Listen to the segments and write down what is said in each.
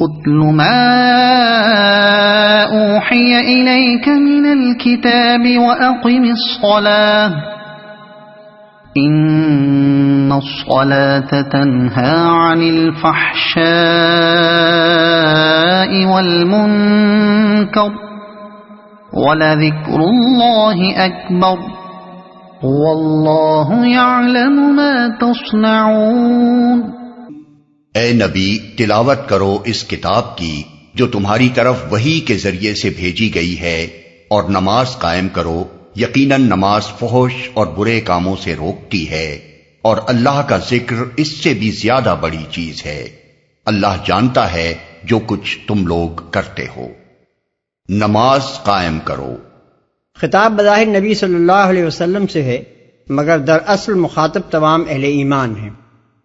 اتل ما اوحی الیک من الکتاب واقم الصلاة ان الصلاة تنہی عن الفحشاء والمنکر وَلَذِكْرُ اللَّهِ أَكْبَرُ وَاللَّهُ يَعْلَمُ مَا تَصْنَعُونَ۔ اے نبی، تلاوت کرو اس کتاب کی جو تمہاری طرف وحی کے ذریعے سے بھیجی گئی ہے، اور نماز قائم کرو، یقیناً نماز فحش اور برے کاموں سے روکتی ہے، اور اللہ کا ذکر اس سے بھی زیادہ بڑی چیز ہے۔ اللہ جانتا ہے جو کچھ تم لوگ کرتے ہو۔ نماز قائم کرو۔ خطاب بظاہر نبی صلی اللہ علیہ وسلم سے ہے، مگر دراصل مخاطب تمام اہل ایمان ہیں۔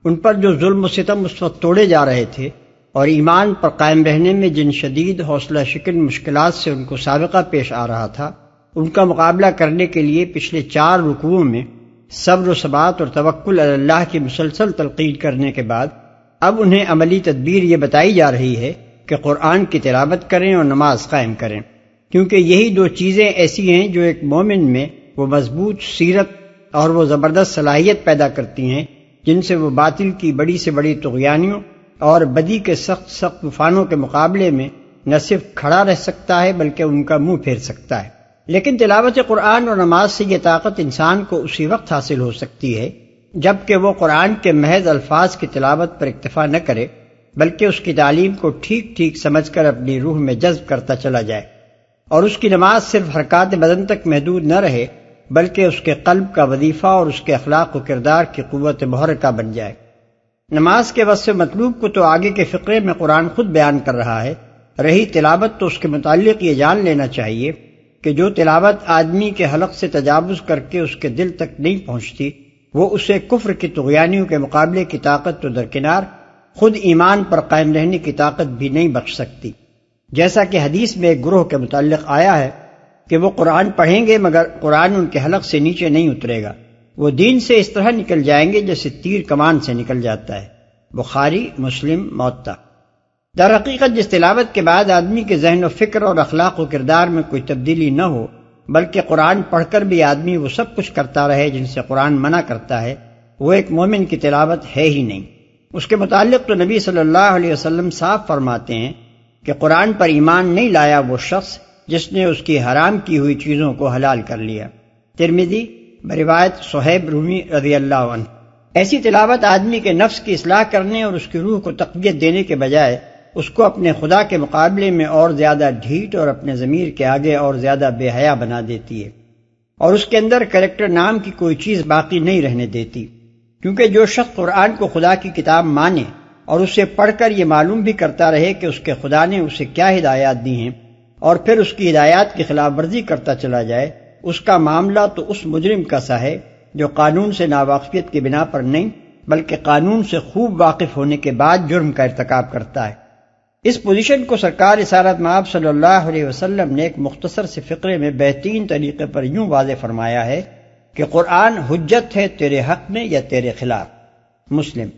ان پر جو ظلم و ستم اس وقت توڑے جا رہے تھے اور ایمان پر قائم رہنے میں جن شدید حوصلہ شکن مشکلات سے ان کو سابقہ پیش آ رہا تھا، ان کا مقابلہ کرنے کے لیے پچھلے 4 رکوعوں میں صبر و ثبات اور توکل علی اللہ کی مسلسل تلقین کرنے کے بعد اب انہیں عملی تدبیر یہ بتائی جا رہی ہے کہ قرآن کی تلاوت کریں اور نماز قائم کریں، کیونکہ یہی 2 چیزیں ایسی ہیں جو ایک مومن میں وہ مضبوط سیرت اور وہ زبردست صلاحیت پیدا کرتی ہیں جن سے وہ باطل کی بڑی سے بڑی طغیانیوں اور بدی کے سخت طوفانوں کے مقابلے میں نہ صرف کھڑا رہ سکتا ہے بلکہ ان کا منہ پھیر سکتا ہے۔ لیکن تلاوت قرآن اور نماز سے یہ طاقت انسان کو اسی وقت حاصل ہو سکتی ہے جبکہ وہ قرآن کے محض الفاظ کی تلاوت پر اکتفا نہ کرے، بلکہ اس کی تعلیم کو ٹھیک ٹھیک سمجھ کر اپنی روح میں جذب کرتا چلا جائے، اور اس کی نماز صرف حرکات بدن تک محدود نہ رہے بلکہ اس کے قلب کا وظیفہ اور اس کے اخلاق و کردار کی قوت محرکہ بن جائے۔ نماز کے وصف مطلوب کو تو آگے کے فقرے میں قرآن خود بیان کر رہا ہے، رہی تلاوت تو اس کے متعلق یہ جان لینا چاہیے کہ جو تلاوت آدمی کے حلق سے تجاوز کر کے اس کے دل تک نہیں پہنچتی، وہ اسے کفر کی طغیانیوں کے مقابلے کی طاقت تو درکنار، خود ایمان پر قائم رہنے کی طاقت بھی نہیں بخش سکتی۔ جیسا کہ حدیث میں ایک گروہ کے متعلق آیا ہے کہ وہ قرآن پڑھیں گے مگر قرآن ان کے حلق سے نیچے نہیں اترے گا، وہ دین سے اس طرح نکل جائیں گے جیسے تیر کمان سے نکل جاتا ہے۔ بخاری، مسلم، موطا۔ در حقیقت جس تلاوت کے بعد آدمی کے ذہن و فکر اور اخلاق و کردار میں کوئی تبدیلی نہ ہو بلکہ قرآن پڑھ کر بھی آدمی وہ سب کچھ کرتا رہے جن سے قرآن منع کرتا ہے، وہ ایک مومن کی تلاوت ہے ہی نہیں۔ اس کے متعلق تو نبی صلی اللہ علیہ وسلم صاف فرماتے ہیں کہ قرآن پر ایمان نہیں لایا وہ شخص جس نے اس کی حرام کی ہوئی چیزوں کو حلال کر لیا۔ ترمذی بروایت صہیب رومی رضی اللہ عنہ۔ ایسی تلاوت آدمی کے نفس کی اصلاح کرنے اور اس کی روح کو تقویت دینے کے بجائے اس کو اپنے خدا کے مقابلے میں اور زیادہ ڈھیٹ اور اپنے ضمیر کے آگے اور زیادہ بے حیا بنا دیتی ہے، اور اس کے اندر کریکٹر نام کی کوئی چیز باقی نہیں رہنے دیتی، کیونکہ جو شخص قرآن کو خدا کی کتاب مانے اور اسے پڑھ کر یہ معلوم بھی کرتا رہے کہ اس کے خدا نے اسے کیا ہدایات دی ہیں اور پھر اس کی ہدایات کی خلاف ورزی کرتا چلا جائے، اس کا معاملہ تو اس مجرم کا سا ہے جو قانون سے ناواقفیت کی بنا پر نہیں بلکہ قانون سے خوب واقف ہونے کے بعد جرم کا ارتکاب کرتا ہے۔ اس پوزیشن کو سرکار رسالت مآب صلی اللہ علیہ وسلم نے ایک مختصر سے فقرے میں بہترین طریقے پر یوں واضح فرمایا ہے کہ قرآن حجت ہے تیرے حق میں یا تیرے خلاف۔ مسلم۔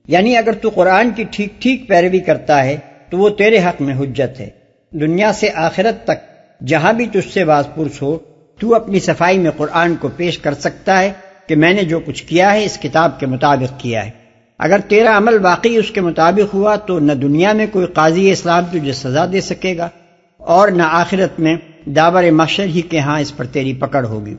یعنی اگر تو قرآن کی ٹھیک ٹھیک پیروی کرتا ہے تو وہ تیرے حق میں حجت ہے، دنیا سے آخرت تک جہاں بھی تجھ سے باز پرس ہو تو اپنی صفائی میں قرآن کو پیش کر سکتا ہے کہ میں نے جو کچھ کیا ہے اس کتاب کے مطابق کیا ہے۔ اگر تیرا عمل واقعی اس کے مطابق ہوا تو نہ دنیا میں کوئی قاضی اسلام تجھے سزا دے سکے گا اور نہ آخرت میں داور محشر ہی کے ہاں اس پر تیری پکڑ ہوگی۔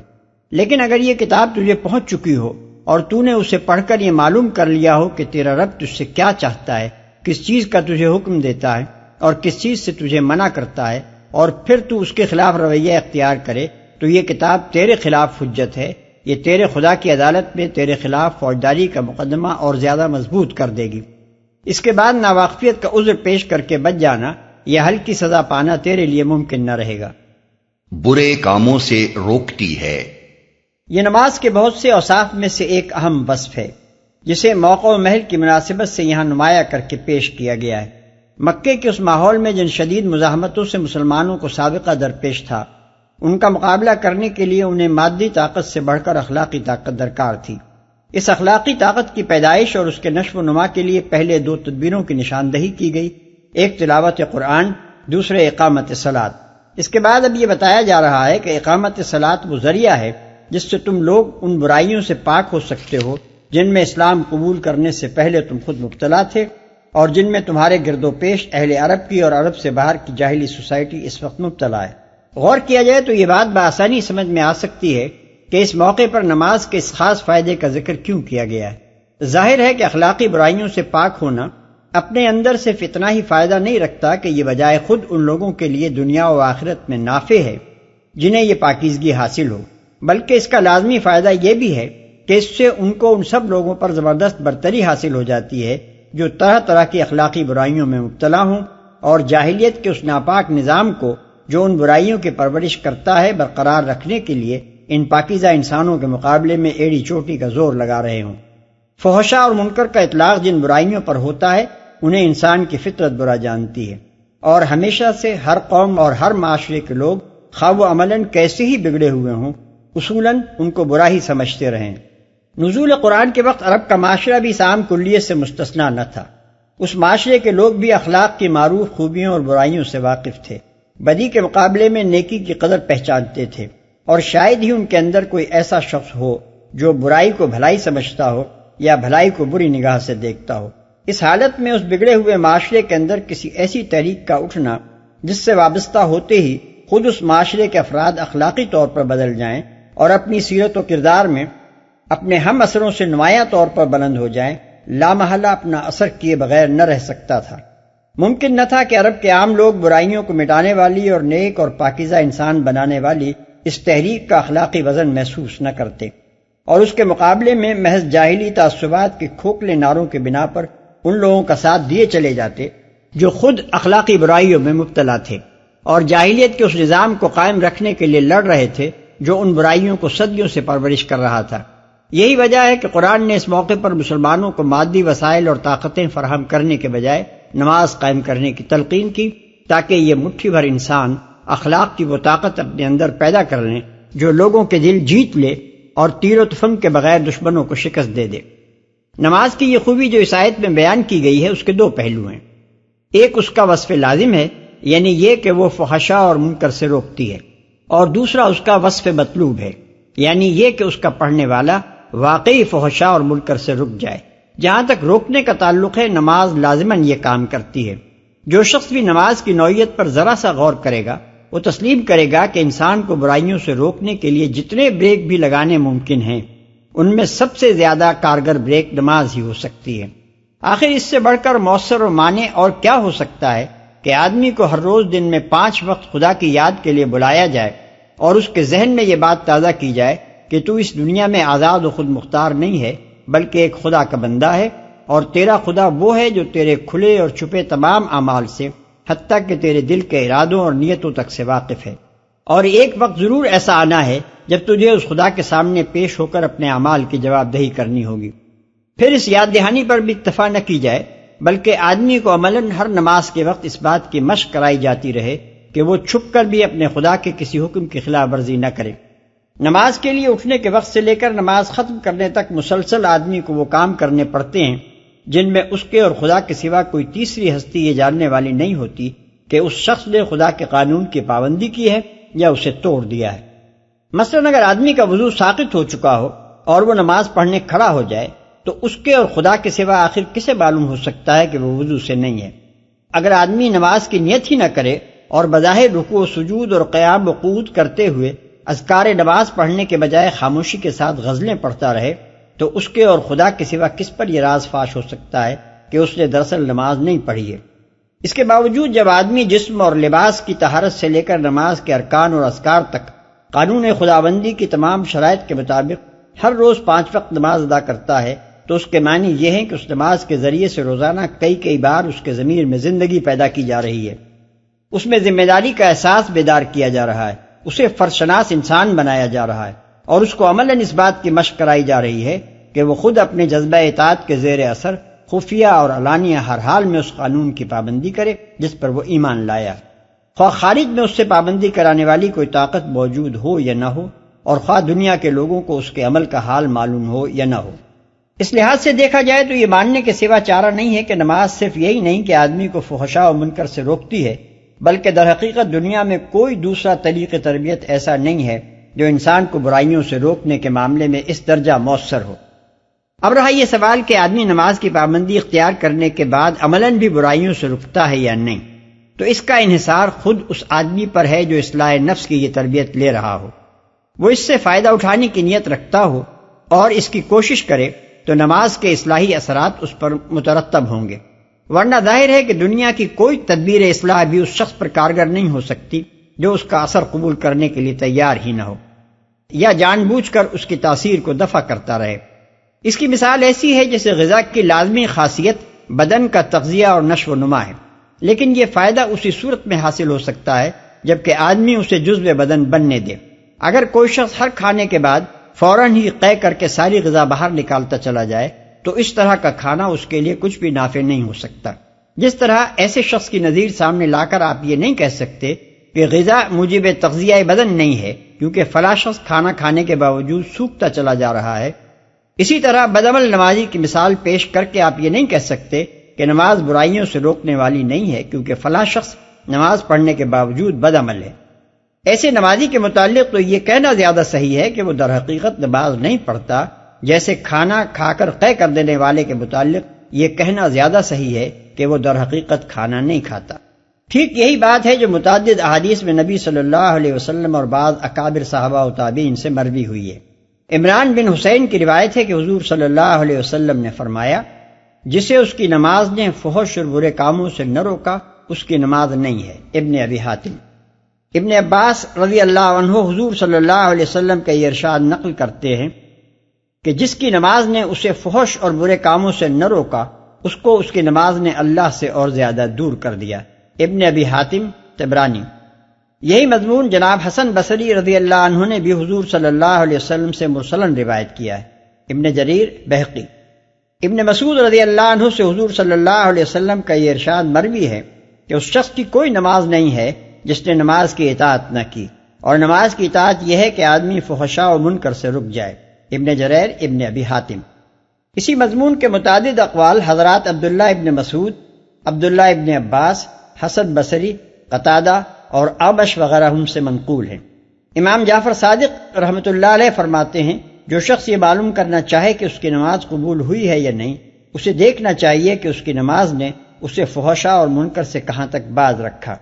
لیکن اگر یہ کتاب تجھے پہنچ چکی ہو اور تو نے اسے پڑھ کر یہ معلوم کر لیا ہو کہ تیرا رب تجھ سے کیا چاہتا ہے، کس چیز کا تجھے حکم دیتا ہے اور کس چیز سے تجھے منع کرتا ہے، اور پھر تو اس کے خلاف رویہ اختیار کرے، تو یہ کتاب تیرے خلاف حجت ہے، یہ تیرے خدا کی عدالت میں تیرے خلاف فوجداری کا مقدمہ اور زیادہ مضبوط کر دے گی۔ اس کے بعد ناواقفیت کا عذر پیش کر کے بچ جانا یا ہلکی سزا پانا تیرے لیے ممکن نہ رہے گا۔ برے کاموں سے روکتی ہے۔ یہ نماز کے بہت سے اوصاف میں سے ایک اہم وصف ہے جسے موقع و محل کی مناسبت سے یہاں نمایاں کر کے پیش کیا گیا ہے۔ مکے کے اس ماحول میں جن شدید مزاحمتوں سے مسلمانوں کو سابقہ درپیش تھا، ان کا مقابلہ کرنے کے لیے انہیں مادی طاقت سے بڑھ کر اخلاقی طاقت درکار تھی۔ اس اخلاقی طاقت کی پیدائش اور اس کے نشو و نما کے لیے پہلے 2 تدبیروں کی نشاندہی کی گئی۔ ایک تلاوت قرآن، دوسرے اقامت صلاۃ۔ اس کے بعد اب یہ بتایا جا رہا ہے کہ اقامت صلاۃ وہ ذریعہ ہے جس سے تم لوگ ان برائیوں سے پاک ہو سکتے ہو جن میں اسلام قبول کرنے سے پہلے تم خود مبتلا تھے اور جن میں تمہارے گرد و پیش اہل عرب کی اور عرب سے باہر کی جاہلی سوسائٹی اس وقت مبتلا ہے۔ غور کیا جائے تو یہ بات بآسانی سمجھ میں آ سکتی ہے کہ اس موقع پر نماز کے اس خاص فائدے کا ذکر کیوں کیا گیا ہے۔ ظاہر ہے کہ اخلاقی برائیوں سے پاک ہونا اپنے اندر صرف اتنا ہی فائدہ نہیں رکھتا کہ یہ بجائے خود ان لوگوں کے لیے دنیا و آخرت میں نافع ہے جنہیں یہ پاکیزگی حاصل ہو، بلکہ اس کا لازمی فائدہ یہ بھی ہے کہ اس سے ان کو ان سب لوگوں پر زبردست برتری حاصل ہو جاتی ہے جو طرح طرح کی اخلاقی برائیوں میں مبتلا ہوں، اور جاہلیت کے اس ناپاک نظام کو جو ان برائیوں کی پرورش کرتا ہے برقرار رکھنے کے لیے ان پاکیزہ انسانوں کے مقابلے میں ایڑی چوٹی کا زور لگا رہے ہوں۔ فحشا اور منکر کا اطلاق جن برائیوں پر ہوتا ہے انہیں انسان کی فطرت برا جانتی ہے، اور ہمیشہ سے ہر قوم اور ہر معاشرے کے لوگ خواہ وہ عملاً کیسے ہی بگڑے ہوئے ہوں اصولاً ان کو برا ہی سمجھتے رہیں۔ نزول قرآن کے وقت عرب کا معاشرہ بھی اس عام کلیت سے مستثنیٰ نہ تھا۔ اس معاشرے کے لوگ بھی اخلاق کی معروف خوبیوں اور برائیوں سے واقف تھے، بدی کے مقابلے میں نیکی کی قدر پہچانتے تھے، اور شاید ہی ان کے اندر کوئی ایسا شخص ہو جو برائی کو بھلائی سمجھتا ہو یا بھلائی کو بری نگاہ سے دیکھتا ہو۔ اس حالت میں اس بگڑے ہوئے معاشرے کے اندر کسی ایسی تحریک کا اٹھنا جس سے وابستہ ہوتے ہی خود اس معاشرے کے افراد اخلاقی طور پر بدل جائیں اور اپنی سیرت و کردار میں اپنے ہم اثروں سے نمایاں طور پر بلند ہو جائیں، لامحالہ اپنا اثر کیے بغیر نہ رہ سکتا تھا۔ ممکن نہ تھا کہ عرب کے عام لوگ برائیوں کو مٹانے والی اور نیک اور پاکیزہ انسان بنانے والی اس تحریک کا اخلاقی وزن محسوس نہ کرتے، اور اس کے مقابلے میں محض جاہلی تعصبات کے کھوکھلے نعروں کے بنا پر ان لوگوں کا ساتھ دیے چلے جاتے جو خود اخلاقی برائیوں میں مبتلا تھے اور جاہلیت کے اس نظام کو قائم رکھنے کے لیے لڑ رہے تھے جو ان برائیوں کو صدیوں سے پرورش کر رہا تھا۔ یہی وجہ ہے کہ قرآن نے اس موقع پر مسلمانوں کو مادی وسائل اور طاقتیں فراہم کرنے کے بجائے نماز قائم کرنے کی تلقین کی، تاکہ یہ مٹھی بھر انسان اخلاق کی وہ طاقت اپنے اندر پیدا کر لیں جو لوگوں کے دل جیت لے اور تیر و تفنگ کے بغیر دشمنوں کو شکست دے دے۔ نماز کی یہ خوبی جو اس آیت میں بیان کی گئی ہے اس کے دو پہلو ہیں۔ ایک اس کا وصف لازم ہے، یعنی یہ کہ وہ فحشا اور منکر سے روکتی ہے، اور دوسرا اس کا وصف مطلوب ہے، یعنی یہ کہ اس کا پڑھنے والا واقعی فحشا اور منکر سے رک جائے۔ جہاں تک روکنے کا تعلق ہے، نماز لازماً یہ کام کرتی ہے۔ جو شخص بھی نماز کی نوعیت پر ذرا سا غور کرے گا وہ تسلیم کرے گا کہ انسان کو برائیوں سے روکنے کے لیے جتنے بریک بھی لگانے ممکن ہیں ان میں سب سے زیادہ کارگر بریک نماز ہی ہو سکتی ہے۔ آخر اس سے بڑھ کر مؤثر اور مانع اور کیا ہو سکتا ہے کہ آدمی کو ہر روز دن میں 5 وقت خدا کی یاد کے لیے بلایا جائے اور اس کے ذہن میں یہ بات تازہ کی جائے کہ تو اس دنیا میں آزاد و خود مختار نہیں ہے بلکہ ایک خدا کا بندہ ہے، اور تیرا خدا وہ ہے جو تیرے کھلے اور چھپے تمام اعمال سے حتیٰ کہ تیرے دل کے ارادوں اور نیتوں تک سے واقف ہے، اور ایک وقت ضرور ایسا آنا ہے جب تجھے اس خدا کے سامنے پیش ہو کر اپنے اعمال کی جواب دہی کرنی ہوگی۔ پھر اس یاد دہانی پر بھی اکتفا نہ کی جائے بلکہ آدمی کو عملاً ہر نماز کے وقت اس بات کی مشق کرائی جاتی رہے کہ وہ چھپ کر بھی اپنے خدا کے کسی حکم کی خلاف ورزی نہ کرے۔ نماز کے لیے اٹھنے کے وقت سے لے کر نماز ختم کرنے تک مسلسل آدمی کو وہ کام کرنے پڑتے ہیں جن میں اس کے اور خدا کے سوا کوئی تیسری ہستی یہ جاننے والی نہیں ہوتی کہ اس شخص نے خدا کے قانون کی پابندی کی ہے یا اسے توڑ دیا ہے۔ مثلاً اگر آدمی کا وضو ساقط ہو چکا ہو اور وہ نماز پڑھنے کھڑا ہو جائے تو اس کے اور خدا کے سوا آخر کسے معلوم ہو سکتا ہے کہ وہ وضو سے نہیں ہے؟ اگر آدمی نماز کی نیت ہی نہ کرے اور بظاہر رکوع و سجود اور قیام و قعود کرتے ہوئے اذکار نماز پڑھنے کے بجائے خاموشی کے ساتھ غزلیں پڑھتا رہے تو اس کے اور خدا کے سوا کس پر یہ راز فاش ہو سکتا ہے کہ اس نے دراصل نماز نہیں پڑھی ہے؟ اس کے باوجود جب آدمی جسم اور لباس کی طہارت سے لے کر نماز کے ارکان اور اذکار تک قانون خداوندی کی تمام شرائط کے مطابق ہر روز 5 وقت نماز ادا کرتا ہے تو اس کے معنی یہ ہیں کہ اس نماز کے ذریعے سے روزانہ کئی بار اس کے ضمیر میں زندگی پیدا کی جا رہی ہے، اس میں ذمہ داری کا احساس بیدار کیا جا رہا ہے، اسے فرشناس انسان بنایا جا رہا ہے، اور اس کو عملاً اس بات کی مشق کرائی جا رہی ہے کہ وہ خود اپنے جذبہ اطاعت کے زیر اثر خفیہ اور علانیہ ہر حال میں اس قانون کی پابندی کرے جس پر وہ ایمان لایا، خواہ خارج میں اس سے پابندی کرانے والی کوئی طاقت موجود ہو یا نہ ہو، اور خواہ دنیا کے لوگوں کو اس کے عمل کا حال معلوم ہو یا نہ ہو۔ اس لحاظ سے دیکھا جائے تو یہ ماننے کے سوا چارہ نہیں ہے کہ نماز صرف یہی نہیں کہ آدمی کو فحشاء و منکر سے روکتی ہے، بلکہ در حقیقت دنیا میں کوئی دوسرا طریق تربیت ایسا نہیں ہے جو انسان کو برائیوں سے روکنے کے معاملے میں اس درجہ مؤثر ہو۔ اب رہا یہ سوال کہ آدمی نماز کی پابندی اختیار کرنے کے بعد عملاً بھی برائیوں سے رکتا ہے یا نہیں، تو اس کا انحصار خود اس آدمی پر ہے جو اصلاح نفس کی یہ تربیت لے رہا ہو۔ وہ اس سے فائدہ اٹھانے کی نیت رکھتا ہو اور اس کی کوشش کرے تو نماز کے اصلاحی اثرات اس پر مترتب ہوں گے، ورنہ ظاہر ہے کہ دنیا کی کوئی تدبیر اصلاح بھی اس شخص پر کارگر نہیں ہو سکتی جو اس کا اثر قبول کرنے کے لیے تیار ہی نہ ہو یا جان بوجھ کر اس کی تاثیر کو دفع کرتا رہے۔ اس کی مثال ایسی ہے جیسے غذا کی لازمی خاصیت بدن کا تغذیہ اور نشو و نما ہے، لیکن یہ فائدہ اسی صورت میں حاصل ہو سکتا ہے جبکہ آدمی اسے جزو بدن بننے دے۔ اگر کوئی شخص ہر کھانے کے بعد فوراً ہی قے کر کے ساری غذا باہر نکالتا چلا جائے تو اس طرح کا کھانا اس کے لیے کچھ بھی نافع نہیں ہو سکتا۔ جس طرح ایسے شخص کی نظیر سامنے لا کر آپ یہ نہیں کہہ سکتے کہ غذا موجب تغذیہ بدن نہیں ہے کیونکہ فلاں شخص کھانا کھانے کے باوجود سوکھتا چلا جا رہا ہے، اسی طرح بدعمل نمازی کی مثال پیش کر کے آپ یہ نہیں کہہ سکتے کہ نماز برائیوں سے روکنے والی نہیں ہے کیونکہ فلاں شخص نماز پڑھنے کے باوجود بدعمل ہے۔ ایسے نمازی کے متعلق تو یہ کہنا زیادہ صحیح ہے کہ وہ در حقیقت نماز نہیں پڑھتا، جیسے کھانا کھا کر قے کر دینے والے کے متعلق یہ کہنا زیادہ صحیح ہے کہ وہ در حقیقت کھانا نہیں کھاتا۔ ٹھیک یہی بات ہے جو متعدد احادیث میں نبی صلی اللہ علیہ وسلم اور بعض اکابر صحابہ و تابعین سے مروی ہوئی ہے۔ عمران بن حسین کی روایت ہے کہ حضور صلی اللہ علیہ وسلم نے فرمایا، جسے اس کی نماز نے فحش اور برے کاموں سے نہ روکا اس کی نماز نہیں ہے۔ ابن ابی حاتم۔ ابن عباس رضی اللہ عنہ حضور صلی اللہ علیہ وسلم کا یہ ارشاد نقل کرتے ہیں کہ جس کی نماز نے اسے فحش اور برے کاموں سے نہ روکا اس کو اس کی نماز نے اللہ سے اور زیادہ دور کر دیا۔ ابن ابی حاتم طبرانی۔ یہی مضمون جناب حسن بصری رضی اللہ عنہ نے بھی حضور صلی اللہ علیہ وسلم سے مرسلاً روایت کیا ہے۔ ابن جریر بہقی۔ ابن مسعود رضی اللہ عنہ سے حضور صلی اللہ علیہ وسلم کا یہ ارشاد مروی ہے کہ اس شخص کی کوئی نماز نہیں ہے جس نے نماز کی اطاعت نہ کی، اور نماز کی اطاعت یہ ہے کہ آدمی فحشاء و منکر سے رک جائے۔ ابن جریر ابن ابی حاتم۔ اسی مضمون کے متعدد اقوال حضرات عبداللہ ابن مسعود، عبداللہ ابن عباس، حسن بصری، قتادہ اور اعمش وغیرہ ہم سے منقول ہیں۔ امام جعفر صادق رحمۃ اللہ علیہ فرماتے ہیں، جو شخص یہ معلوم کرنا چاہے کہ اس کی نماز قبول ہوئی ہے یا نہیں، اسے دیکھنا چاہیے کہ اس کی نماز نے اسے فحشاء اور منکر سے کہاں تک باز رکھا۔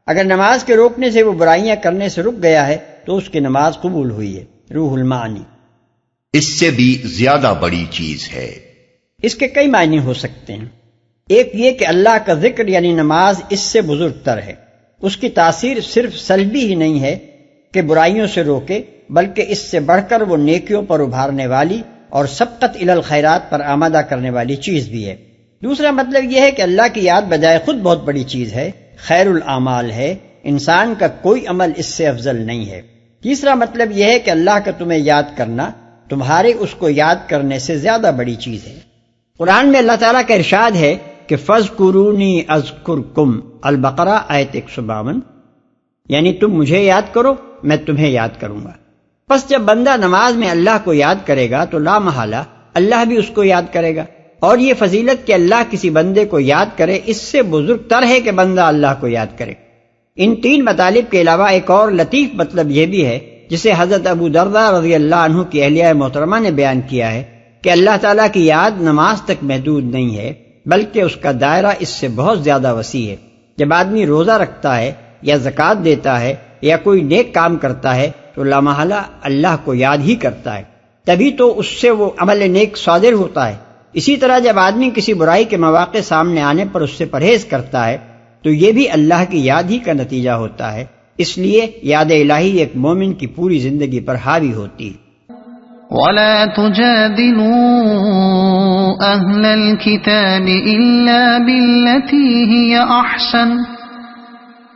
اگر نماز کے روکنے سے وہ برائیاں کرنے سے رک گیا ہے تو اس کی نماز قبول ہوئی ہے۔ روح المعانی۔ اس سے بھی زیادہ بڑی چیز ہے۔ اس کے کئی معنی ہو سکتے ہیں۔ ایک یہ کہ اللہ کا ذکر یعنی نماز اس سے بزرگ تر ہے، اس کی تاثیر صرف سلبی ہی نہیں ہے کہ برائیوں سے روکے، بلکہ اس سے بڑھ کر وہ نیکیوں پر ابھارنے والی اور سبقت الی الخیرات پر آمادہ کرنے والی چیز بھی ہے۔ دوسرا مطلب یہ ہے کہ اللہ کی یاد بجائے خود بہت بڑی چیز ہے، خیر الاعمال ہے، انسان کا کوئی عمل اس سے افضل نہیں ہے۔ تیسرا مطلب یہ ہے کہ اللہ کا تمہیں یاد کرنا تمہارے اس کو یاد کرنے سے زیادہ بڑی چیز ہے۔ قرآن میں اللہ تعالیٰ کا ارشاد ہے کہ فَاذْكُرُونِي أَذْكُرْكُمْ، البقرہ آیت 152، یعنی تم مجھے یاد کرو میں تمہیں یاد کروں گا۔ پس جب بندہ نماز میں اللہ کو یاد کرے گا تو لا محالہ اللہ بھی اس کو یاد کرے گا، اور یہ فضیلت کہ اللہ کسی بندے کو یاد کرے اس سے بزرگ تر ہے کہ بندہ اللہ کو یاد کرے۔ ان تین مطالب کے علاوہ ایک اور لطیف مطلب یہ بھی ہے جسے حضرت ابو درداء رضی اللہ عنہ کی اہلیہ محترمہ نے بیان کیا ہے کہ اللہ تعالیٰ کی یاد نماز تک محدود نہیں ہے بلکہ اس کا دائرہ اس سے بہت زیادہ وسیع ہے۔ جب آدمی روزہ رکھتا ہے یا زکوٰۃ دیتا ہے یا کوئی نیک کام کرتا ہے تو لامحالہ اللہ کو یاد ہی کرتا ہے، تبھی تو اس سے وہ عمل نیک صادر ہوتا ہے۔ اسی طرح جب آدمی کسی برائی کے مواقع سامنے آنے پر اس سے پرہیز کرتا ہے تو یہ بھی اللہ کی یاد ہی کا نتیجہ ہوتا ہے۔ اس لیے یاد الہی ایک مومن کی پوری زندگی پر حاوی ہوتی ہے۔ وَلَا تُجَادِلُوا أَهْلَ الْكِتَابِ إِلَّا بِالَّتِي هِيَ أَحْسَنُ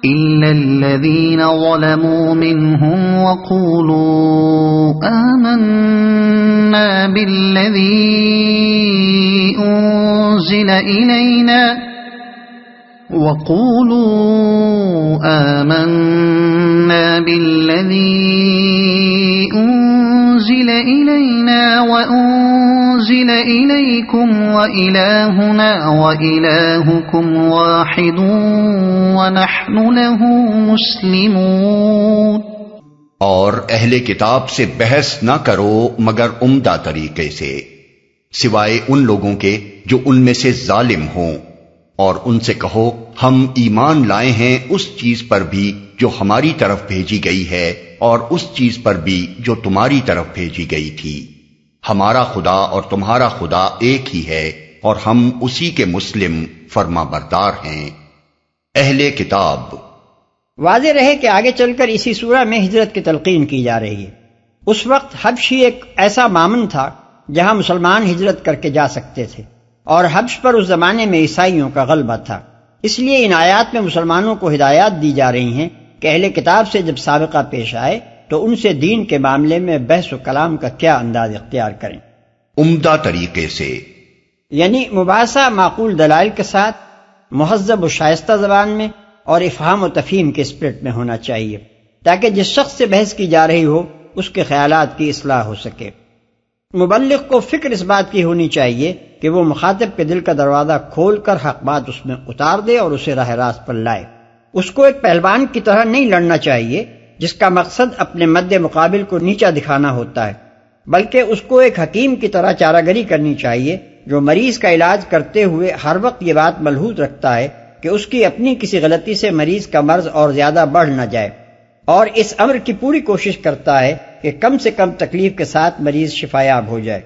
إِلَّا الَّذِينَ ظَلَمُوا مِنْهُمْ وَقُولُوا آمَنَّا بِالَّذِي أُنزِلَ إِلَيْنَا وَأُنزِلَ أنزل إليكم وإلهنا وإلهكم واحد ونحن له مسلمون۔ اور اہل کتاب سے بحث نہ کرو مگر عمدہ طریقے سے، سوائے ان لوگوں کے جو ان میں سے ظالم ہوں، اور ان سے کہو ہم ایمان لائے ہیں اس چیز پر بھی جو ہماری طرف بھیجی گئی ہے اور اس چیز پر بھی جو تمہاری طرف بھیجی گئی تھی، ہمارا خدا اور تمہارا خدا ایک ہی ہے اور ہم اسی کے مسلم فرما بردار ہیں۔ اہل کتاب۔ واضح رہے کہ آگے چل کر اسی سورہ میں ہجرت کی تلقین کی جا رہی ہے۔ اس وقت حبش ہی ایک ایسا مامن تھا جہاں مسلمان ہجرت کر کے جا سکتے تھے، اور حبش پر اس زمانے میں عیسائیوں کا غلبہ تھا۔ اس لیے ان آیات میں مسلمانوں کو ہدایات دی جا رہی ہیں کہ اہل کتاب سے جب سابقہ پیش آئے تو ان سے دین کے معاملے میں بحث و کلام کا کیا انداز اختیار کریں۔ عمدہ طریقے سے، یعنی مباحثہ معقول دلائل کے ساتھ، مہذب و شائستہ زبان میں، اور افہام و تفہیم کے اسپرٹ میں ہونا چاہیے، تاکہ جس شخص سے بحث کی جا رہی ہو اس کے خیالات کی اصلاح ہو سکے۔ مبلغ کو فکر اس بات کی ہونی چاہیے کہ وہ مخاطب کے دل کا دروازہ کھول کر حق بات اس میں اتار دے اور اسے راہ راست پر لائے۔ اس کو ایک پہلوان کی طرح نہیں لڑنا چاہیے جس کا مقصد اپنے مد مقابل کو نیچا دکھانا ہوتا ہے، بلکہ اس کو ایک حکیم کی طرح چارہ گری کرنی چاہیے جو مریض کا علاج کرتے ہوئے ہر وقت یہ بات ملحوظ رکھتا ہے کہ اس کی اپنی کسی غلطی سے مریض کا مرض اور زیادہ بڑھ نہ جائے، اور اس امر کی پوری کوشش کرتا ہے کہ کم سے کم تکلیف کے ساتھ مریض شفایاب ہو جائے۔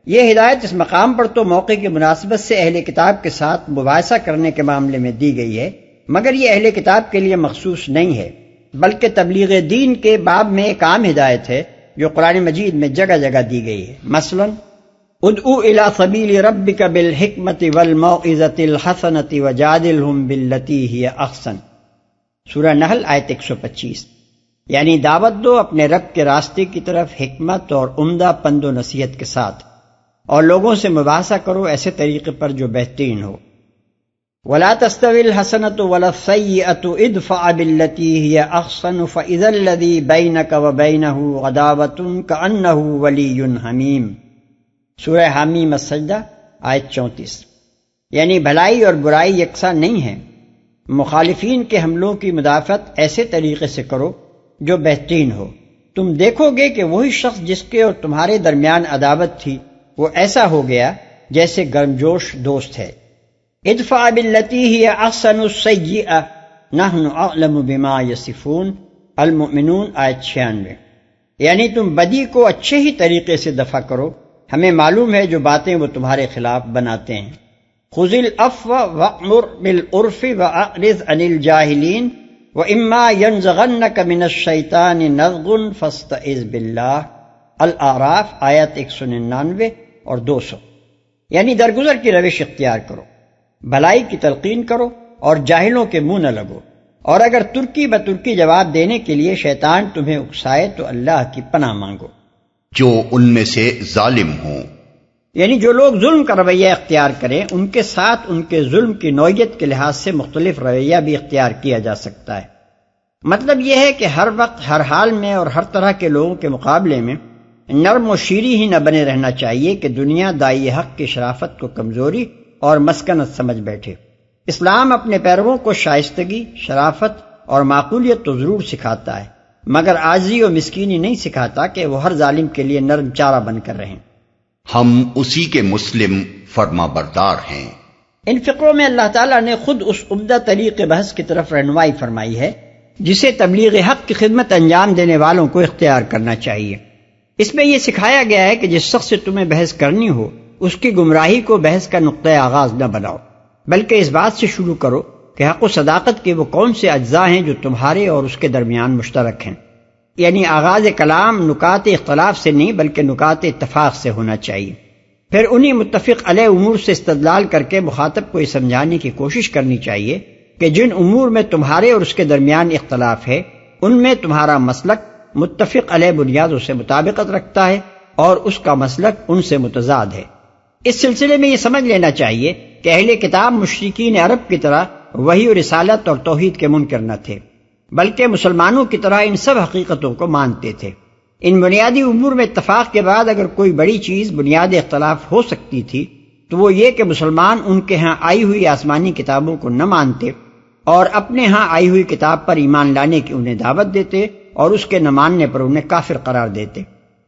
یہ ہدایت اس مقام پر تو موقع کی مناسبت سے اہل کتاب کے ساتھ مباحثہ کرنے کے معاملے میں دی گئی ہے، مگر یہ اہل کتاب کے لیے مخصوص نہیں ہے، بلکہ تبلیغ دین کے باب میں ایک عام ہدایت ہے جو قرآن مجید میں جگہ جگہ دی گئی ہے۔ مثلا ادعو الی سبیل ربک بالحکمۃ والموعظۃ الحسنۃ وجادلہم باللتی ہی احسن، سورہ نحل آیت 125، یعنی دعوت دو اپنے رب کے راستے کی طرف حکمت اور عمدہ پند و نصیحت کے ساتھ، اور لوگوں سے مباحثہ کرو ایسے طریقے پر جو بہترین ہو۔ ولا تستوی الحسنۃ ولا السیئۃ ادفع باللتی ہی احسن فاذا الذی بینک وبینہ عداوۃ کأنہ ولی حمیم، سورہ حامیم السجدہ آیت 34، یعنی بھلائی اور برائی یکساں نہیں ہیں، مخالفین کے حملوں کی مدافعت ایسے طریقے سے کرو جو بہترین ہو، تم دیکھو گے کہ وہی شخص جس کے اور تمہارے درمیان عداوت تھی وہ ایسا ہو گیا جیسے گرمجوش دوست ہے۔ ادفع باللتی ہی احسن السیئۃ نحن اعلم بما یصفون، المؤمنون آیت 96، یعنی تم بدی کو اچھے ہی طریقے سے دفع کرو، ہمیں معلوم ہے جو باتیں وہ تمہارے خلاف بناتے ہیں۔ خذ العفو وأمر بالعرف وأعرض عن الجاہلین وإما ينزغنك من الشیطان نزغ فاستعذ باللہ، الاعراف آیت 199 اور 200، یعنی درگزر کی روش اختیار کرو، بھلائی کی تلقین کرو اور جاہلوں کے منہ نہ لگو، اور اگر ترکی بترکی جواب دینے کے لیے شیطان تمہیں اکسائے تو اللہ کی پناہ مانگو۔ جو ان میں سے ظالم ہوں، یعنی جو لوگ ظلم کا رویہ اختیار کریں ان کے ساتھ ان کے ظلم کی نوعیت کے لحاظ سے مختلف رویہ بھی اختیار کیا جا سکتا ہے۔ مطلب یہ ہے کہ ہر وقت ہر حال میں اور ہر طرح کے لوگوں کے مقابلے میں نرم و شیریں ہی نہ بنے رہنا چاہیے کہ دنیا دائی حق کی شرافت کو کمزوری اور مسکنت سمجھ بیٹھے۔ اسلام اپنے پیرووں کو شائستگی، شرافت اور معقولیت تو ضرور سکھاتا ہے، مگر عاجزی و مسکینی نہیں سکھاتا کہ وہ ہر ظالم کے لیے نرم چارہ بن کر رہیں۔ ہم اسی کے مسلم فرما بردار ہیں۔ ان فقروں میں اللہ تعالیٰ نے خود اس عمدہ طریق بحث کی طرف رہنمائی فرمائی ہے جسے تبلیغ حق کی خدمت انجام دینے والوں کو اختیار کرنا چاہیے۔ اس میں یہ سکھایا گیا ہے کہ جس شخص سے تمہیں بحث کرنی ہو اس کی گمراہی کو بحث کا نقطۂ آغاز نہ بناؤ، بلکہ اس بات سے شروع کرو کہ حق و صداقت کے وہ کون سے اجزاء ہیں جو تمہارے اور اس کے درمیان مشترک ہیں، یعنی آغاز کلام نکات اختلاف سے نہیں بلکہ نکات اتفاق سے ہونا چاہیے۔ پھر انہی متفق علیہ امور سے استدلال کر کے مخاطب کو یہ سمجھانے کی کوشش کرنی چاہیے کہ جن امور میں تمہارے اور اس کے درمیان اختلاف ہے ان میں تمہارا مسلک متفق علیہ بنیادوں سے مطابقت رکھتا ہے اور اس کا مسلک ان سے متضاد ہے۔ اس سلسلے میں یہ سمجھ لینا چاہیے کہ اہل کتاب مشرکین عرب کی طرح وحی و رسالت اور توحید کے منکر نہ تھے، بلکہ مسلمانوں کی طرح ان سب حقیقتوں کو مانتے تھے۔ ان بنیادی امور میں اتفاق کے بعد اگر کوئی بڑی چیز بنیاد اختلاف ہو سکتی تھی تو وہ یہ کہ مسلمان ان کے ہاں آئی ہوئی آسمانی کتابوں کو نہ مانتے اور اپنے ہاں آئی ہوئی کتاب پر ایمان لانے کی انہیں دعوت دیتے اور اس کے نہ ماننے پر انہیں کافر قرار دیتے۔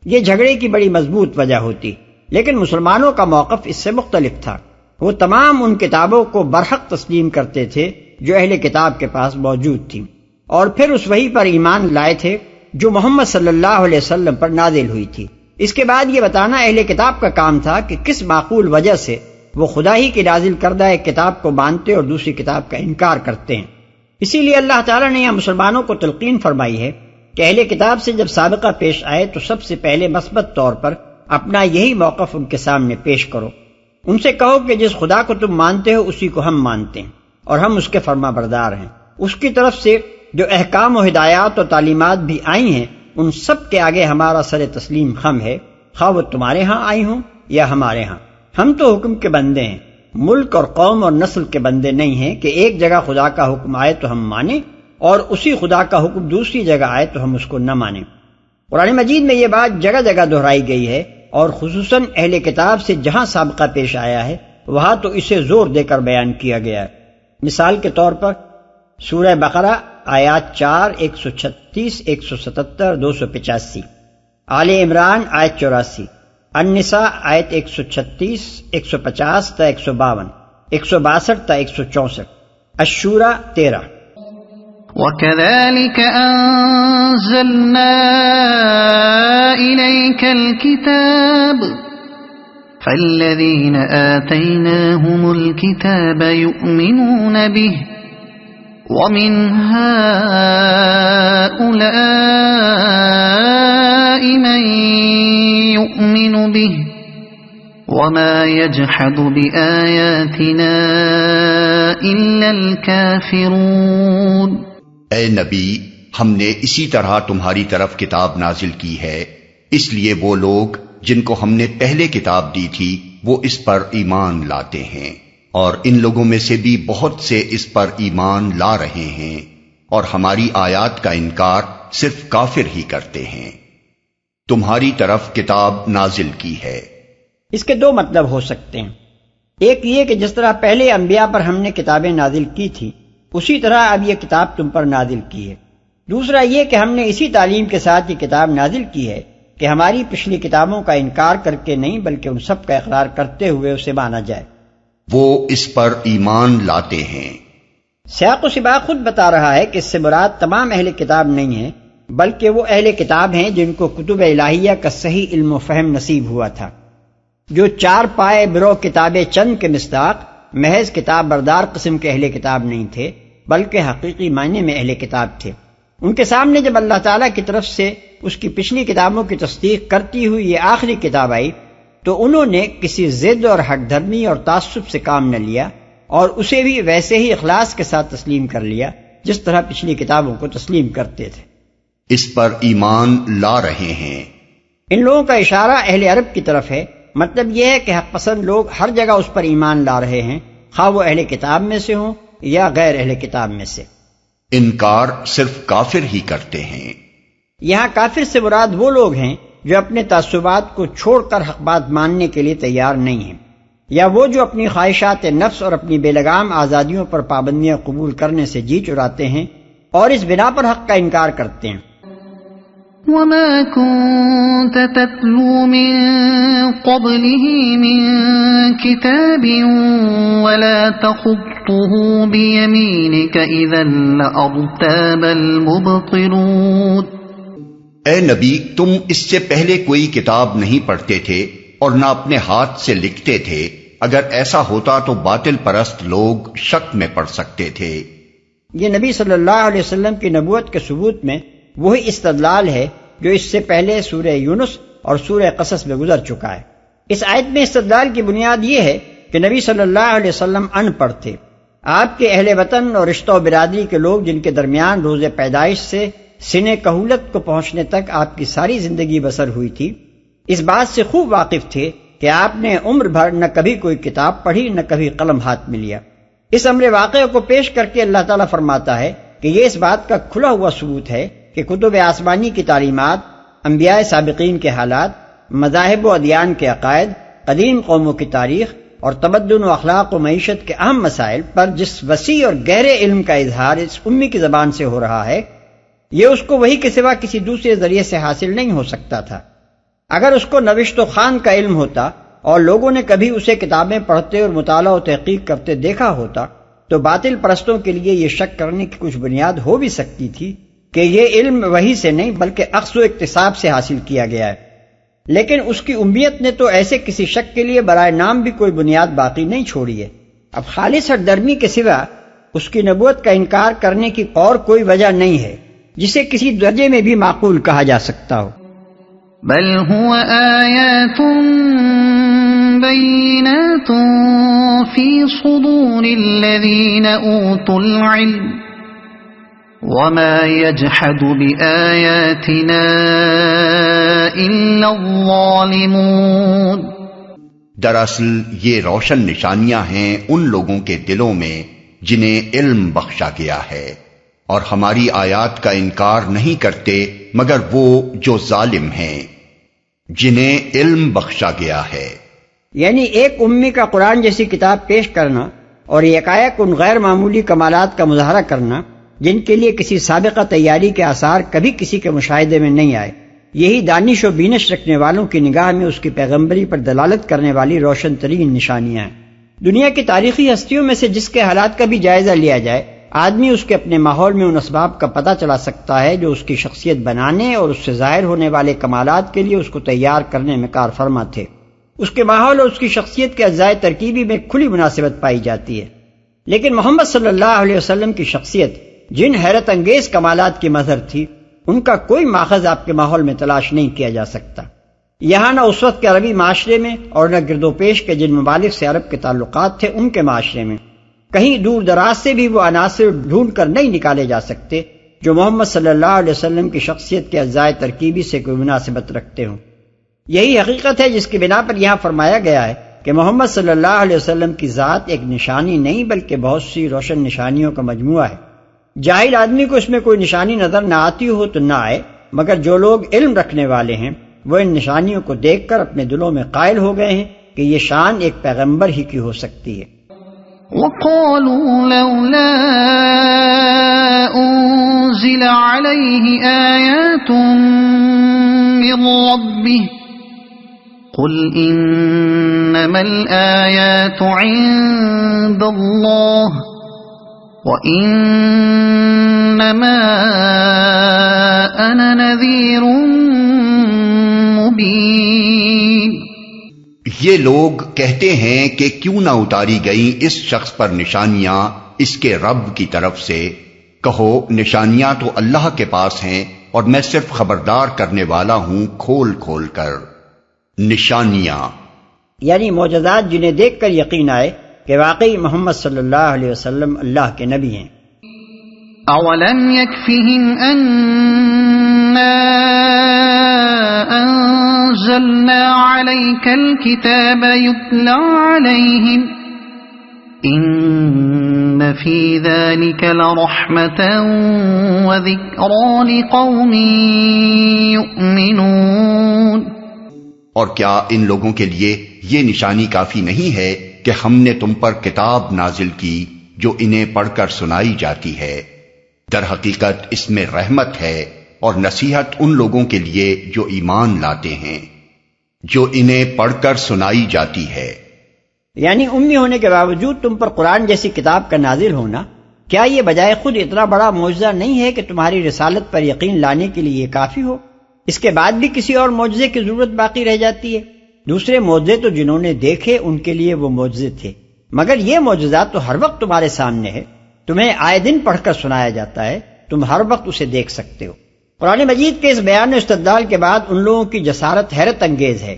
یہ جھگڑے کی بڑی مضبوط وجہ ہوتی، لیکن مسلمانوں کا موقف اس سے مختلف تھا۔ وہ تمام ان کتابوں کو برحق تسلیم کرتے تھے جو اہل کتاب کے پاس موجود تھی، اور پھر اس وحی پر ایمان لائے تھے جو محمد صلی اللہ علیہ وسلم پر نازل ہوئی تھی۔ اس کے بعد یہ بتانا اہل کتاب کا کام تھا کہ کس معقول وجہ سے وہ خدا ہی کی نازل کردہ ایک کتاب کو مانتے اور دوسری کتاب کا انکار کرتے ہیں۔ اسی لیے اللہ تعالیٰ نے یہاں مسلمانوں کو تلقین فرمائی ہے کہ اہل کتاب سے جب سابقہ پیش آئے تو سب سے پہلے مثبت طور پر اپنا یہی موقف ان کے سامنے پیش کرو۔ ان سے کہو کہ جس خدا کو تم مانتے ہو اسی کو ہم مانتے ہیں اور ہم اس کے فرما بردار ہیں۔ اس کی طرف سے جو احکام و ہدایات اور تعلیمات بھی آئی ہیں ان سب کے آگے ہمارا سر تسلیم خم ہے، خواہ وہ تمہارے ہاں آئی ہوں یا ہمارے ہاں۔ ہم تو حکم کے بندے ہیں، ملک اور قوم اور نسل کے بندے نہیں ہیں کہ ایک جگہ خدا کا حکم آئے تو ہم مانیں اور اسی خدا کا حکم دوسری جگہ آئے تو ہم اس کو نہ مانیں۔ قرآن مجید میں یہ بات جگہ جگہ دہرائی گئی ہے، اور خصوصاً اہل کتاب سے جہاں سابقہ پیش آیا ہے وہاں تو اسے زور دے کر بیان کیا گیا ہے۔ مثال کے طور پر سورہ بقرہ آیات 4، 136، 177، 285، آل عمران آیت 84، النساء آیت 136، 150 تا 152، 162 تا 164، الشورى 13۔ وَكَذَلِكَ أَنزَلْنَا إِلَيْكَ الْكِتَابَ فَالَّذِينَ آتَيْنَاهُمُ الْكِتَابَ يُؤْمِنُونَ بِهِ وَمِنْ هَؤُلَاءِ مَنْ يُؤْمِنُ بِهِ وَمَا يَجْحَدُ بِآيَاتِنَا إِلَّا الْكَافِرُونَ۔ اے نبی، ہم نے اسی طرح تمہاری طرف کتاب نازل کی ہے، اس لیے وہ لوگ جن کو ہم نے پہلے کتاب دی تھی وہ اس پر ایمان لاتے ہیں، اور ان لوگوں میں سے بھی بہت سے اس پر ایمان لا رہے ہیں، اور ہماری آیات کا انکار صرف کافر ہی کرتے ہیں۔ تمہاری طرف کتاب نازل کی ہے۔ اس کے دو مطلب ہو سکتے ہیں، ایک یہ کہ جس طرح پہلے انبیاء پر ہم نے کتابیں نازل کی تھی اسی طرح اب یہ کتاب تم پر نازل کی ہے۔ دوسرا یہ کہ ہم نے اسی تعلیم کے ساتھ یہ کتاب نازل کی ہے کہ ہماری پچھلی کتابوں کا انکار کر کے نہیں بلکہ ان سب کا اقرار کرتے ہوئے اسے مانا جائے۔ وہ اس پر ایمان لاتے ہیں۔ سیاق و سباق خود بتا رہا ہے کہ اس سے مراد تمام اہل کتاب نہیں ہیں بلکہ وہ اہل کتاب ہیں جن کو کتب الہیہ کا صحیح علم و فہم نصیب ہوا تھا، جو چار پائے برو کتاب چند کے مصداق محض کتاب بردار قسم کے اہل کتاب نہیں تھے بلکہ حقیقی معنی میں اہل کتاب تھے۔ ان کے سامنے جب اللہ تعالیٰ کی طرف سے اس کی پچھلی کتابوں کی تصدیق کرتی ہوئی یہ آخری کتاب آئی تو انہوں نے کسی ضد اور ہٹ دھرمی اور تعصب سے کام نہ لیا اور اسے بھی ویسے ہی اخلاص کے ساتھ تسلیم کر لیا جس طرح پچھلی کتابوں کو تسلیم کرتے تھے۔ اس پر ایمان لا رہے ہیں۔ ان لوگوں کا اشارہ اہل عرب کی طرف ہے، مطلب یہ ہے کہ حق پسند لوگ ہر جگہ اس پر ایمان لا رہے ہیں، خواہ وہ اہل کتاب میں سے ہوں یا غیر اہل کتاب میں سے۔ انکار صرف کافر ہی کرتے ہیں۔ یہاں کافر سے مراد وہ لوگ ہیں جو اپنے تعصبات کو چھوڑ کر حق بات ماننے کے لیے تیار نہیں ہیں، یا وہ جو اپنی خواہشات نفس اور اپنی بے لگام آزادیوں پر پابندیاں قبول کرنے سے جی چراتے ہیں اور اس بنا پر حق کا انکار کرتے ہیں۔ وَمَا كُنْتَ تَتْلُو مِن قَبْلِهِ مِن كِتَابٍ وَلَا تَخُطُّهُ بِيَمِينِكَ إِذًا لَأَرْتَابَ الْمُبْطِلُونَ۔ اے نبی، تم اس سے پہلے کوئی کتاب نہیں پڑھتے تھے اور نہ اپنے ہاتھ سے لکھتے تھے، اگر ایسا ہوتا تو باطل پرست لوگ شک میں پڑ سکتے تھے۔ یہ نبی صلی اللہ علیہ وسلم کی نبوت کے ثبوت میں وہی استدلال ہے جو اس سے پہلے سورہ یونس اور سورہ قصص میں گزر چکا ہے۔ اس آیت میں استدلال کی بنیاد یہ ہے کہ نبی صلی اللہ علیہ وسلم ان پڑھ تھے۔ آپ کے اہل وطن اور رشتہ و برادری کے لوگ جن کے درمیان روز پیدائش سے سن کہولت کو پہنچنے تک آپ کی ساری زندگی بسر ہوئی تھی، اس بات سے خوب واقف تھے کہ آپ نے عمر بھر نہ کبھی کوئی کتاب پڑھی نہ کبھی قلم ہاتھ میں لیا۔ اس امر واقعہ کو پیش کر کے اللہ تعالیٰ فرماتا ہے کہ یہ اس بات کا کھلا ہوا ثبوت ہے کہ کتب آسمانی کی تعلیمات انبیاء سابقین کے حالات، مذاہب و ادیان کے عقائد، قدیم قوموں کی تاریخ اور تمدن و اخلاق و معیشت کے اہم مسائل پر جس وسیع اور گہرے علم کا اظہار اس امی کی زبان سے ہو رہا ہے، یہ اس کو وحی کے سوا کسی دوسرے ذریعے سے حاصل نہیں ہو سکتا تھا۔ اگر اس کو نوشت و خوان کا علم ہوتا اور لوگوں نے کبھی اسے کتابیں پڑھتے اور مطالعہ و تحقیق کرتے دیکھا ہوتا تو باطل پرستوں کے لیے یہ شک کرنے کی کچھ بنیاد ہو بھی سکتی تھی کہ یہ علم وحی سے نہیں بلکہ اخذ و اکتساب سے حاصل کیا گیا ہے، لیکن اس کی امیت نے تو ایسے کسی شک کے لیے برائے نام بھی کوئی بنیاد باقی نہیں چھوڑی ہے۔ اب خالص ہٹ درمی کے سوا اس کی نبوت کا انکار کرنے کی اور کوئی وجہ نہیں ہے جسے کسی درجے میں بھی معقول کہا جا سکتا ہو۔ بل هو آیات بینات فی صدور الذین اوتوا العلم وما يجحد بآیاتنا الا الظالمون۔ دراصل یہ روشن نشانیاں ہیں ان لوگوں کے دلوں میں جنہیں علم بخشا گیا ہے، اور ہماری آیات کا انکار نہیں کرتے مگر وہ جو ظالم ہیں، جنہیں علم بخشا گیا ہے۔ یعنی ایک امی کا قرآن جیسی کتاب پیش کرنا اور یکایک ان غیر معمولی کمالات کا مظاہرہ کرنا جن کے لیے کسی سابقہ تیاری کے آثار کبھی کسی کے مشاہدے میں نہیں آئے، یہی دانش و بینش رکھنے والوں کی نگاہ میں اس کی پیغمبری پر دلالت کرنے والی روشن ترین نشانیاں ہیں۔ دنیا کی تاریخی ہستیوں میں سے جس کے حالات کا بھی جائزہ لیا جائے، آدمی اس کے اپنے ماحول میں ان اسباب کا پتہ چلا سکتا ہے جو اس کی شخصیت بنانے اور اس سے ظاہر ہونے والے کمالات کے لیے اس کو تیار کرنے میں کار فرما تھے۔ اس کے ماحول اور اس کی شخصیت کے اجزاء ترکیبی میں کھلی مناسبت پائی جاتی ہے، لیکن محمد صلی اللہ علیہ وسلم کی شخصیت جن حیرت انگیز کمالات کی مظہر تھی، ان کا کوئی ماخذ آپ کے ماحول میں تلاش نہیں کیا جا سکتا۔ یہاں نہ اس وقت کے عربی معاشرے میں اور نہ گرد و پیش کے جن ممالک سے عرب کے تعلقات تھے ان کے معاشرے میں، کہیں دور دراز سے بھی وہ عناصر ڈھونڈ کر نہیں نکالے جا سکتے جو محمد صلی اللہ علیہ وسلم کی شخصیت کے اجزاء ترکیبی سے کوئی مناسبت رکھتے ہوں۔ یہی حقیقت ہے جس کی بنا پر یہاں فرمایا گیا ہے کہ محمد صلی اللہ علیہ وسلم کی ذات ایک نشانی نہیں بلکہ بہت سی روشن نشانیوں کا مجموعہ ہے۔ جاہل آدمی کو اس میں کوئی نشانی نظر نہ آتی ہو تو نہ آئے، مگر جو لوگ علم رکھنے والے ہیں وہ ان نشانیوں کو دیکھ کر اپنے دلوں میں قائل ہو گئے ہیں کہ یہ شان ایک پیغمبر ہی کی ہو سکتی ہے۔ وَقَالُوا لَوْلَا أُنزِلَ عَلَيْهِ آيَاتٌ مِّن رَّبِّهِ قُلْ إِنَّمَا الْآيَاتُ عِندَ اللَّهِ وَإِنَّمَا أَنَا نَذِيرٌ مُبِينٌ۔ یہ لوگ کہتے ہیں کہ کیوں نہ اتاری گئیں اس شخص پر نشانیاں اس کے رب کی طرف سے؟ کہو نشانیاں تو اللہ کے پاس ہیں اور میں صرف خبردار کرنے والا ہوں کھول کھول کر۔ نشانیاں یعنی معجزات جنہیں دیکھ کر یقین آئے کہ واقعی محمد صلی اللہ علیہ وسلم اللہ کے نبی ہیں۔ اولم یکفہم اننا انزلنا علیک الکتاب یتلی علیہم ان فی ذلک لرحمتا وذکرا لقوم یؤمنون۔ اور کیا ان لوگوں کے لیے یہ نشانی کافی نہیں ہے کہ ہم نے تم پر کتاب نازل کی جو انہیں پڑھ کر سنائی جاتی ہے؟ در حقیقت اس میں رحمت ہے اور نصیحت ان لوگوں کے لیے جو ایمان لاتے ہیں، جو انہیں پڑھ کر سنائی جاتی ہے۔ یعنی امی ہونے کے باوجود تم پر قرآن جیسی کتاب کا نازل ہونا کیا یہ بجائے خود اتنا بڑا معجزہ نہیں ہے کہ تمہاری رسالت پر یقین لانے کے لیے یہ کافی ہو؟ اس کے بعد بھی کسی اور معجزے کی ضرورت باقی رہ جاتی ہے؟ دوسرے معجزے تو جنہوں نے دیکھے ان کے لیے وہ معجزے تھے، مگر یہ معجزات تو ہر وقت تمہارے سامنے ہے، تمہیں آئے دن پڑھ کر سنایا جاتا ہے، تم ہر وقت اسے دیکھ سکتے ہو۔ قرآن مجید کے اس بیان و استدلال کے بعد ان لوگوں کی جسارت حیرت انگیز ہے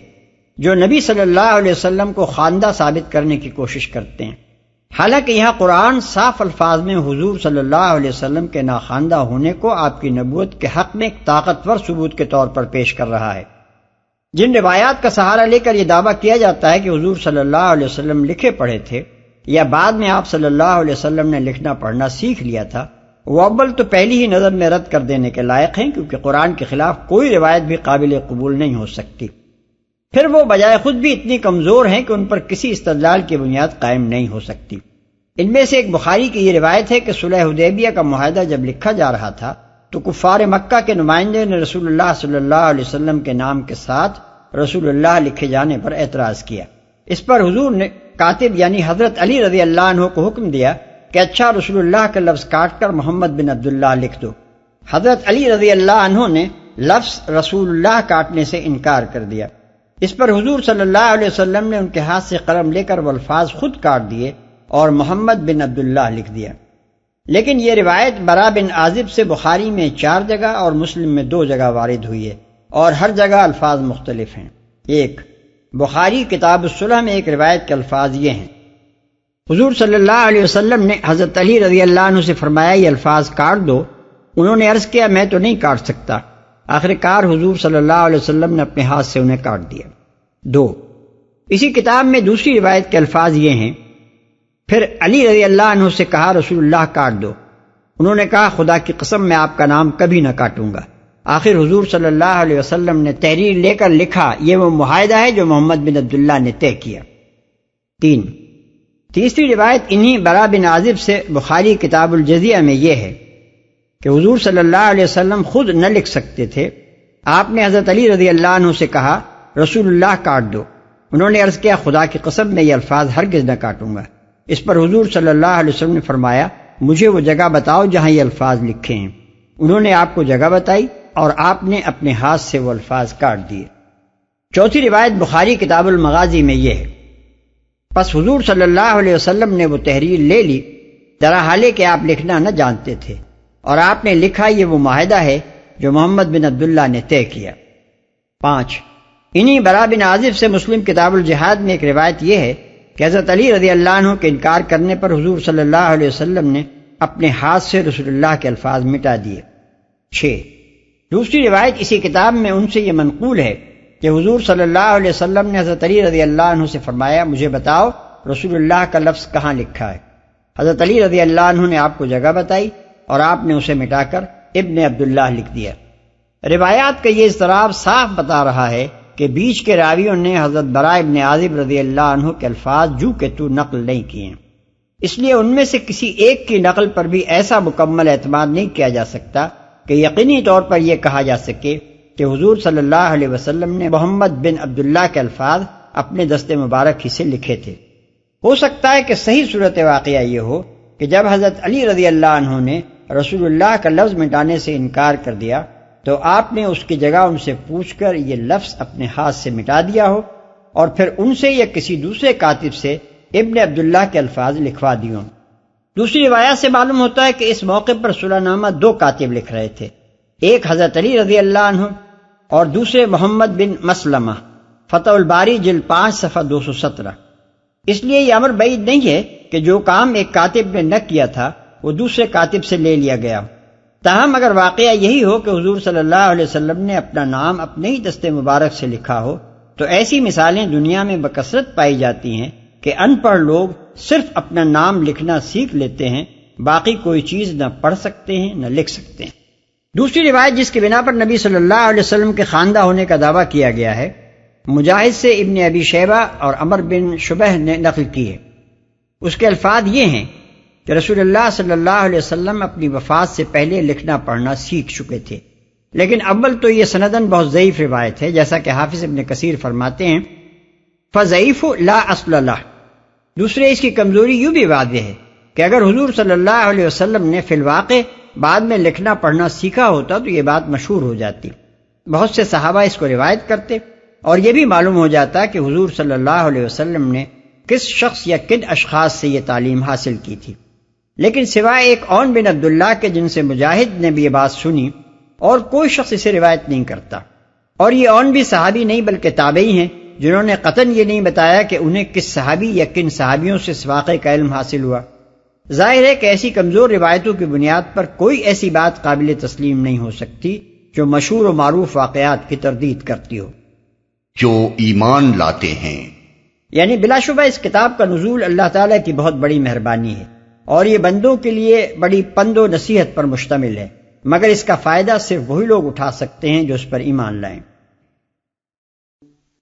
جو نبی صلی اللہ علیہ وسلم کو خواندہ ثابت کرنے کی کوشش کرتے ہیں، حالانکہ یہاں قرآن صاف الفاظ میں حضور صلی اللہ علیہ وسلم کے ناخواندہ ہونے کو آپ کی نبوت کے حق میں ایک طاقتور ثبوت کے طور پر پیش کر رہا ہے۔ جن روایات کا سہارا لے کر یہ دعویٰ کیا جاتا ہے کہ حضور صلی اللہ علیہ وسلم لکھے پڑھے تھے یا بعد میں آپ صلی اللہ علیہ وسلم نے لکھنا پڑھنا سیکھ لیا تھا، وہ اول تو پہلی ہی نظر میں رد کر دینے کے لائق ہیں، کیونکہ قرآن کے خلاف کوئی روایت بھی قابل قبول نہیں ہو سکتی۔ پھر وہ بجائے خود بھی اتنی کمزور ہیں کہ ان پر کسی استدلال کی بنیاد قائم نہیں ہو سکتی۔ ان میں سے ایک بخاری کی یہ روایت ہے کہ صلح حدیبیہ کا معاہدہ جب لکھا جا رہا تھا تو کفار مکہ کے نمائندے نے رسول اللہ صلی اللہ علیہ وسلم کے نام کے ساتھ رسول اللہ لکھے جانے پر اعتراض کیا۔ اس پر حضور نے کاتب یعنی حضرت علی رضی اللہ عنہ کو حکم دیا کہ اچھا رسول اللہ کا لفظ کاٹ کر محمد بن عبداللہ لکھ دو۔ حضرت علی رضی اللہ عنہ نے لفظ رسول اللہ کاٹنے سے انکار کر دیا۔ اس پر حضور صلی اللہ علیہ وسلم نے ان کے ہاتھ سے قلم لے کر وہ الفاظ خود کاٹ دیے اور محمد بن عبداللہ لکھ دیا۔ لیکن یہ روایت برا بن عازب سے بخاری میں 4 جگہ اور مسلم میں 2 جگہ وارد ہوئی ہے، اور ہر جگہ الفاظ مختلف ہیں۔ 1 بخاری کتاب الصلح میں ایک روایت کے الفاظ یہ ہیں: حضور صلی اللہ علیہ وسلم نے حضرت علی رضی اللہ عنہ سے فرمایا یہ الفاظ کاٹ دو۔ انہوں نے عرض کیا میں تو نہیں کاٹ سکتا۔ آخرکار حضور صلی اللہ علیہ وسلم نے اپنے ہاتھ سے انہیں کاٹ دیا۔ 2 اسی کتاب میں دوسری روایت کے الفاظ یہ ہیں: پھر علی رضی اللہ عنہ سے کہا رسول اللہ کاٹ دو۔ انہوں نے کہا خدا کی قسم میں آپ کا نام کبھی نہ کاٹوں گا۔ آخر حضور صلی اللہ علیہ وسلم نے تحریر لے کر لکھا یہ وہ معاہدہ ہے جو محمد بن عبداللہ نے طے کیا۔ 3 تیسری روایت انہی برا بن عازب سے بخاری کتاب الجزیہ میں یہ ہے کہ حضور صلی اللہ علیہ وسلم خود نہ لکھ سکتے تھے۔ آپ نے حضرت علی رضی اللہ عنہ سے کہا رسول اللہ کاٹ دو۔ انہوں نے عرض کیا خدا کی قسم میں یہ الفاظ ہرگز نہ کاٹوں گا۔ اس پر حضور صلی اللہ علیہ وسلم نے فرمایا مجھے وہ جگہ بتاؤ جہاں یہ الفاظ لکھے ہیں۔ انہوں نے آپ کو جگہ بتائی اور آپ نے اپنے ہاتھ سے وہ الفاظ کاٹ دیے۔ چوتھی روایت بخاری کتاب المغازی میں یہ ہے: پس حضور صلی اللہ علیہ وسلم نے وہ تحریر لے لی، درحالے کہ آپ لکھنا نہ جانتے تھے، اور آپ نے لکھا یہ وہ معاہدہ ہے جو محمد بن عبداللہ نے طے کیا۔ 5 انہی برا بن عازب سے مسلم کتاب الجہاد میں ایک روایت یہ ہے کہ حضرت علی رضی اللہ عنہ کے انکار کرنے پر حضور صلی اللہ علیہ وسلم نے اپنے ہاتھ سے رسول اللہ کے الفاظ مٹا دیے۔ 6 دوسری روایت اسی کتاب میں ان سے یہ منقول ہے کہ حضور صلی اللہ علیہ وسلم نے حضرت علی رضی اللہ عنہ سے فرمایا مجھے بتاؤ رسول اللہ کا لفظ کہاں لکھا ہے۔ حضرت علی رضی اللہ عنہ نے آپ کو جگہ بتائی اور آپ نے اسے مٹا کر ابن عبداللہ لکھ دیا۔ روایات کا یہ اضطراب صاف بتا رہا ہے کہ بیچ کے راویوں نے حضرت برا ابن عازب رضی اللہ عنہ کے الفاظ جو کہ تو نقل نہیں کیے، اس لیے ان میں سے کسی ایک کی نقل پر بھی ایسا مکمل اعتماد نہیں کیا جا سکتا کہ یقینی طور پر یہ کہا جا سکے کہ حضور صلی اللہ علیہ وسلم نے محمد بن عبداللہ کے الفاظ اپنے دست مبارک ہی سے لکھے تھے۔ ہو سکتا ہے کہ صحیح صورت واقعہ یہ ہو کہ جب حضرت علی رضی اللہ عنہ نے رسول اللہ کا لفظ مٹانے سے انکار کر دیا تو آپ نے اس کی جگہ ان سے پوچھ کر یہ لفظ اپنے ہاتھ سے مٹا دیا ہو، اور پھر ان سے یا کسی دوسرے کاتب سے ابن عبداللہ کے الفاظ لکھوا دیے ہوں۔ دوسری روایت سے معلوم ہوتا ہے کہ اس موقع پر صلح نامہ 2 کاتب لکھ رہے تھے، ایک حضرت علی رضی اللہ عنہ اور دوسرے محمد بن مسلمہ۔ فتح الباری جلد 5 صفحہ 217۔ اس لیے یہ امر بعید نہیں ہے کہ جو کام ایک کاتب نے نہ کیا تھا وہ دوسرے کاتب سے لے لیا گیا۔ تاہم اگر واقعہ یہی ہو کہ حضور صلی اللہ علیہ وسلم نے اپنا نام اپنے ہی دست مبارک سے لکھا ہو تو ایسی مثالیں دنیا میں بکثرت پائی جاتی ہیں کہ ان پڑھ لوگ صرف اپنا نام لکھنا سیکھ لیتے ہیں، باقی کوئی چیز نہ پڑھ سکتے ہیں نہ لکھ سکتے ہیں۔ دوسری روایت جس کی بنا پر نبی صلی اللہ علیہ وسلم کے خواندہ ہونے کا دعویٰ کیا گیا ہے مجاہد سے ابن ابی شیبہ اور عمر بن شبہ نے نقل کی ہے۔ اس کے الفاظ یہ ہیں کہ رسول اللہ صلی اللہ علیہ وسلم اپنی وفات سے پہلے لکھنا پڑھنا سیکھ چکے تھے، لیکن اول تو یہ سندن بہت ضعیف روایت ہے، جیسا کہ حافظ ابن کثیر فرماتے ہیں فضعیف لا اصل لہ۔ دوسرے اس کی کمزوری یوں بھی واضح ہے کہ اگر حضور صلی اللہ علیہ وسلم نے فی الواقع بعد میں لکھنا پڑھنا سیکھا ہوتا تو یہ بات مشہور ہو جاتی، بہت سے صحابہ اس کو روایت کرتے اور یہ بھی معلوم ہو جاتا کہ حضور صلی اللہ علیہ وسلم نے کس شخص یا کن اشخاص سے یہ تعلیم حاصل کی تھی۔ لیکن سوائے ایک عون بن عبداللہ کے جن سے مجاہد نے بھی یہ بات سنی اور کوئی شخص اسے روایت نہیں کرتا، اور یہ عون بھی صحابی نہیں بلکہ تابعی ہیں جنہوں نے قطعاً یہ نہیں بتایا کہ انہیں کس صحابی یا کن صحابیوں سے اس واقعے کا علم حاصل ہوا۔ ظاہر ہے کہ ایسی کمزور روایتوں کی بنیاد پر کوئی ایسی بات قابل تسلیم نہیں ہو سکتی جو مشہور و معروف واقعات کی تردید کرتی ہو۔ جو ایمان لاتے ہیں، یعنی بلا شبہ اس کتاب کا نزول اللہ تعالیٰ کی بہت بڑی مہربانی ہے، اور یہ بندوں کے لیے بڑی پند و نصیحت پر مشتمل ہے، مگر اس کا فائدہ صرف وہی لوگ اٹھا سکتے ہیں جو اس پر ایمان لائیں۔